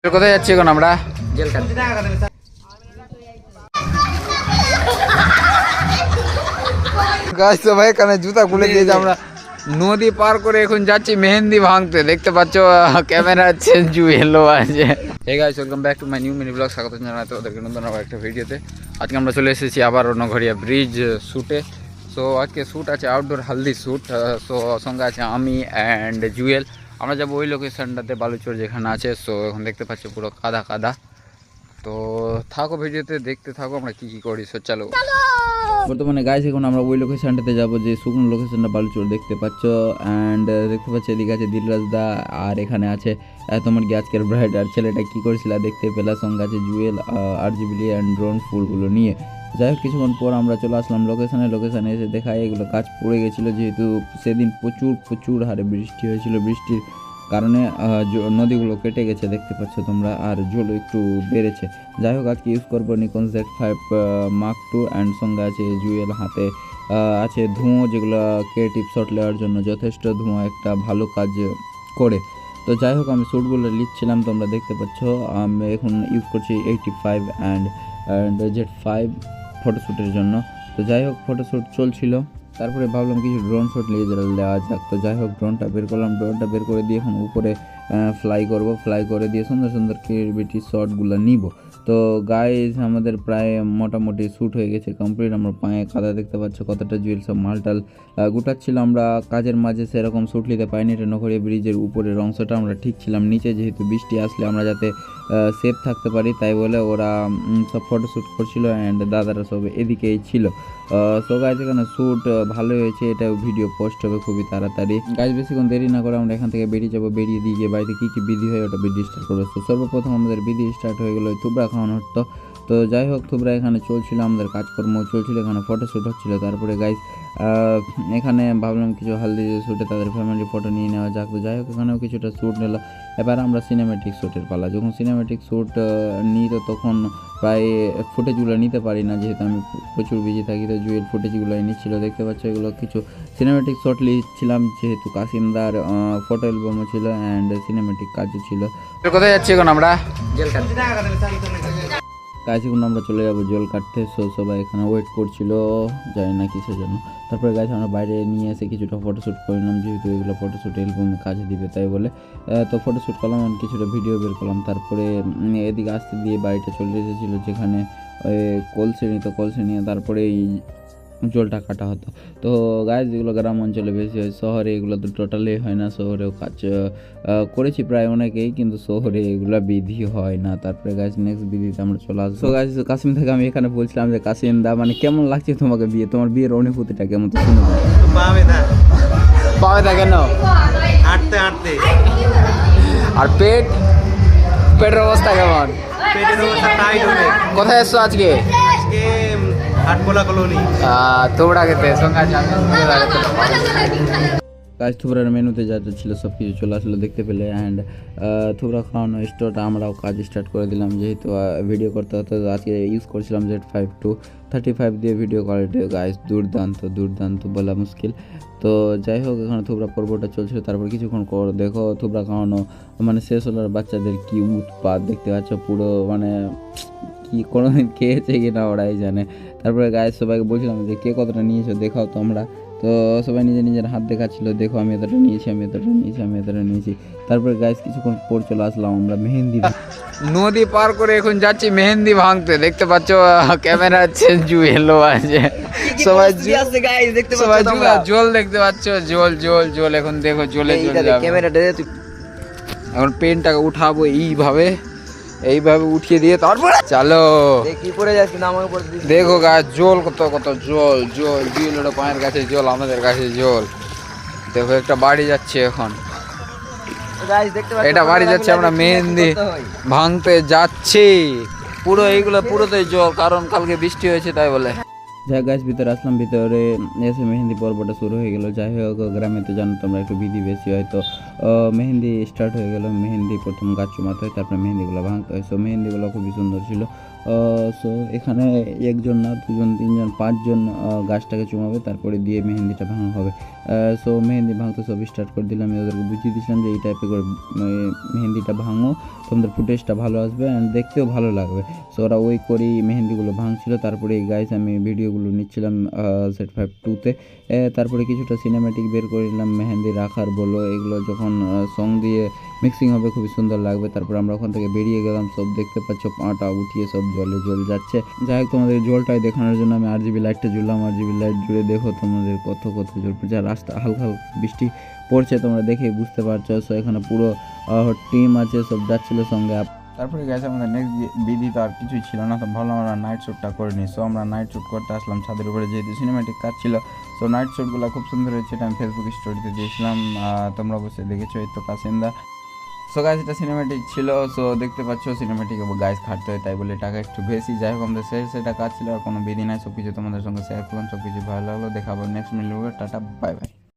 কোথায় যাচ্ছি এখন আমরা? সবাই এখানে জুতা খুলে দিয়েছে। আমরা নদী পার করে এখন যাচ্ছি মেহেন্দি ভাঙতে। দেখতে পাচ্ছ ক্যামেরা চেঞ্জু এলো আছে। Hey guys, welcome back to my new mini blog. স্বাগত জানাই তোমাদেরকে নতুন আবার একটা ভিডিওতে। আজকে আমরা চলে এসেছি আবার নগরিয়া ব্রিজ শ্যুটে। সো আজকে শ্যুট আছে আউটডোর হালদি শ্যুট। সো সঙ্গে আছে আমি অ্যান্ড জুয়েল। আমরা যাবো ওই লোকেশনটাতে, বালুচর যেখানে আছে। সো এখন দেখতে পাচ্ছি পুরো কাদা কাদা। তো থাকো ভিডিওতে, দেখতে থাকো আমরা কি কি করি। সো চলো। বর্তমানে গাইস এখন আমরা ওই লোকেশনটাতে যাবো যে শুকনো লোকেশনটা বালুচর দেখতে পাচ্ছ। অ্যান্ড দেখতে পাচ্ছ এদিকে আছে দিলরাজ দা, আর এখানে আছে তোমার কি আজকের ব্রাইড। আর ছেলেটা কী করছিল দেখতে পেলা। সঙ্গে আছে জুয়েল, RGB অ্যান্ড ড্রোন ফুলগুলো নিয়ে। যাই হোক কিছুক্ষণ পর আমরা চলে আসলাম লোকেশানে এসে দেখায় এগুলো কাজ পড়ে গেছিলো, যেহেতু সেদিন প্রচুর হারে বৃষ্টি হয়েছিল। বৃষ্টির কারণে নদীগুলো কেটে গেছে দেখতে পাচ্ছ তোমরা, আর জলও একটু বেড়েছে। যাই হোক আজকে ইউজ করবো Nikon Z5 Mark II and সঙ্গে আছে জুয়েল। হাতে আছে ধুঁয়ো, যেগুলো ক্রিয়েটিভ শট নেওয়ার জন্য যথেষ্ট। ধুঁয়ো একটা ভালো কাজ করে। তো যাই হোক আমি শ্যুটগুলো নিচ্ছিলাম, তোমরা দেখতে পাচ্ছ। আমি এখন ইউজ করছি 85 অ্যান্ড Z5 ফটোশ্যুটের জন্য। তো যাই হোক ফটোশ্যুট চলছিল, তারপরে ভাবলাম কিছু ড্রোন শট নিয়ে দেওয়া যাক। তো যাই হোক ড্রোনটা বের করলাম, ড্রোনটা বের করে দিয়ে এখন উপরে ফ্লাই করে দিয়ে সুন্দর ক্রিয়েটিভিটি শটগুলো নিব। তো গাইজ আমাদের প্রায় মোটামুটি শ্যুট হয়ে গেছে কমপ্লিট। আমরা পায়ে কাদা দেখতে পাচ্ছ, কতটা জুয়েল সব মালটাল গুটাচ্ছিল। আমরা কাজের মাঝে সেরকম শ্যুট নিতে পাইনি। এটা নগরিয়া ব্রিজের উপরের অংশটা আমরা ঠিক ছিলাম, নিচে যেহেতু বৃষ্টি আসলে আমরা যাতে সেফ থাকতে পারি তাই বলে ওরা সব ফটোশ্যুট করছিল অ্যান্ড দাদারা সব এদিকেই ছিল। সো গাইজ এখানে শ্যুট ভালোই হয়েছে, এটাও ভিডিও পোস্ট হবে খুবই তাড়াতাড়ি। গাইজ বেশিক্ষণ দেরি না করে আমরা এখান থেকে বেরিয়ে যাবো। বেরিয়ে দিয়ে গিয়ে বাড়িতে কী কী বিধি হয় ওটা বিধি স্টার্ট করবো। তো সর্বপ্রথম আমাদের বিধি স্টার্ট হয়ে গেলো থুবড়া খাওয়ানো হতো। তো যাই হোক থুবড়া এখানে চলছিল, আমাদের কাজকর্ম চলছিল, এখানে ফটোশ্যুট হচ্ছিলো। তারপরে গাইজ এখানে ভাবলাম কিছু হালদি শ্যুটে তাদের ফ্যামিলি ফটো নিয়ে নেওয়া যাক। তো যাই হোক এখানেও কিছুটা শ্যুট নিল। এবার আমরা সিনেমেটিক শ্যুটের পালা। যখন সিনেমেটিক শ্যুট নিই তো তখন প্রায় ফুটেজগুলো নিতে পারি না, যেহেতু আমি প্রচুর বিজি থাকি। তো জুয়েল ফুটেজগুলো নিচ্ছিল, দেখতে পাচ্ছ এগুলো কিছু সিনেমেটিক শট নিচ্ছিলাম, যেহেতু কাসিমদার ফটো অ্যালবামও ছিল অ্যান্ড সিনেমেটিক কাজও ছিল। কোথায় যাচ্ছি এখন আমরা? গাছ এখন আমরা চলে যাবো জল কাটতে। সো সবাই এখানে ওয়েট করছিল, জানি না কিসের জন্য। তারপরে গাছ আমরা বাইরে নিয়ে এসে কিছুটা ফটোশ্যুট করলাম, যেহেতু এগুলো ফটোশ্যুট অ্যালবামে কাজে দিবে তাই বলে। তো ফটোশ্যুট করলাম, কিছুটা ভিডিও বের করলাম। তারপরে এদিকে আসতে দিয়ে বাড়িটা চলে এসেছিলো, যেখানে কলসি নিয়ে তারপরে এই জলটা কাটা হতো। তো গাছ যেগুলো গ্রাম অঞ্চলে বেশি হয়, শহরে এগুলো তো টোটালি হয় না। শহরেও কাজ করেছি প্রায় অনেকেই, কিন্তু শহরে এগুলো বিধি হয় না। তারপরে গাছ নেক্সট বিধিতে আমরা চলে আসবো। গাছ কাশিম থেকে আমি এখানে বলছিলাম যে কাশিম দা মানে কেমন লাগছে তোমাকে বিয়ে, তোমার বিয়ের অনুভূতিটা কেমন তো শুনে পাবে না কেন হাঁটতে আর পেটের অবস্থা কেমন? পেটের অবস্থা টাইট হবে। কোথায় এসছো আজকে? আজকে হাটকোলা কলোনি তোমরা খেতে সঙ্গে গাছ থুবড়ার মেনুতে যা যা ছিল সব কিছু চলে আসলো দেখতে পেলে। অ্যান্ড থুবড়া খাওয়ানো স্টার্ট, আমরাও কাজ স্টার্ট করে দিলাম, যেহেতু ভিডিও করতে হতো। আজকে ইউজ করছিলাম Z5 II 35 দিয়ে ভিডিও কোয়ালিটি। গাছ দুর্দান্ত বলা মুশকিল। তো যাই হোক এখানে থুবড়া পর্বটা চলছিল। তারপর কিছুক্ষণ দেখো থুবড়া খাওয়ানো মানে শেষ হলো, বাচ্চাদের কি উৎপাত দেখতে পাচ্ছ পুরো, মানে কি কোনোদিন খেয়েছে কিনা ওরাই জানে। তারপরে গায়ে সবাইকে বলছিলাম যে কে কতটা নিয়েছো দেখাও তোমরা। তো সবাই নিজের হাত দেখাচ্ছিল, দেখো আমি এতটা নিয়েছি। তারপরে গাইস কিছুক্ষণ পর চলে আসলাম আমরা মেহেন্দি। নদী পার করে এখন যাচ্ছি মেহেন্দি ভাঙতে। দেখতে পাচ্ছ ক্যামেরা চেঞ্জু এলো আছে। সবাই জল দেখতে পাচ্ছ, জল এখন দেখো জলে এখন পেনটাকে উঠাবো এইভাবে উঠিয়ে দিয়ে তারপরে চলো। দেখো গাছ জল কত জল জুয়েলের পায়ের কাছে জল, আমাদের কাছে জল। দেখো একটা বাড়ি যাচ্ছে এখন, এটা বাড়ি যাচ্ছে, আমরা মেহেন্দি ভাঙতে যাচ্ছি। পুরো এইগুলো পুরোতেই জল, কারণ কালকে বৃষ্টি হয়েছে তাই বলে। যাই গাছ ভিতরে আসলাম, ভিতরে এসে মেহেন্দি পর্বটা শুরু হয়ে গেল। যাই হোক গ্রামে তো জানো তোমরা একটু বিধি বেশি হয়, তো মেহেন্দি স্টার্ট হয়ে গেল। মেহেন্দি প্রথম গাছ চুমাতে হয়, তারপরে মেহেন্দিগুলো ভাঙতে হয়। সো মেহেন্দিগুলো খুবই সুন্দর ছিল। সো এখানে একজন না, দুজন, তিনজন, পাঁচজন গাছটাকে চুমাবে, তারপরে দিয়ে মেহেন্দিটা ভাঙা হবে। সো মেহেন্দি ভাঙতে সব স্টার্ট করে দিলাম। আমি ওদেরকে বুঝিয়ে দিয়েছিলাম যে এই টাইপে করে মেহেন্দিটা ভাঙো, তোমাদের ফুটেজটা ভালো আসবে অ্যান্ড দেখতেও ভালো লাগবে। সো ওরা ওই করেই মেহেন্দিগুলো ভাঙছিল। তারপরে এই গাইস আমি ভিডিওগুলো নিচ্ছিলাম Z5-2-তে। তারপরে কিছুটা সিনেম্যাটিক বের করে নিলাম, মেহেন্দি রাখার বলো, এগুলো যখন সং দিয়ে মিক্সিং হবে খুবই সুন্দর লাগবে। তারপর আমরা ওখান থেকে বেরিয়ে গেলাম। সব দেখতে পাচ্ছ পাটা উঠিয়ে সব জলে জল যাচ্ছে। যাই হোক তোমাদের জলটাই দেখানোর জন্য আমি RGB লাইটটা জুড়লাম। RGB লাইট জুড়ে দেখো তোমাদের কত জল পড়ছে। আর রাস্তা হালকা হালকা বৃষ্টি পড়ছে, তোমরা দেখেই বুঝতে পারছো। সো এখানে পুরো টিম আছে, সব যাচ্ছিলো সঙ্গে। তারপরে গেছে আমাদের নেক্সট বিধি তো আর কিছুই ছিল না, তো ভালো আমরা নাইট শ্যুটটা করে নিই। সো আমরা নাইট শ্যুট করতে আসলাম ছাদের উপরে, যেহেতু সিনেম্যাটিক কাজ ছিল। সো নাইট শ্যুটগুলো খুব সুন্দর হয়েছে, এটা আমি ফেসবুক স্টোরিতে দিয়েছিলাম, তোমরা অবশ্যই দেখেছো। এই তো কাসিন্দা। সো গাইস এটা সিনেম্যাটিক ছিল। সো দেখতে পাচ্ছ সিনেম্যাটিক গাইস খাটতে হয়, তাই বলে টাকা একটু বেশি। যাই হোক আমাদের সেটা কাজ ছিল, আর কোনো বিধি নাই। সব কিছু তোমাদের সঙ্গে শেয়ার করলাম, সব কিছু ভালো লাগলো। দেখাবো নেক্সট মিলবে। Tata, bye bye.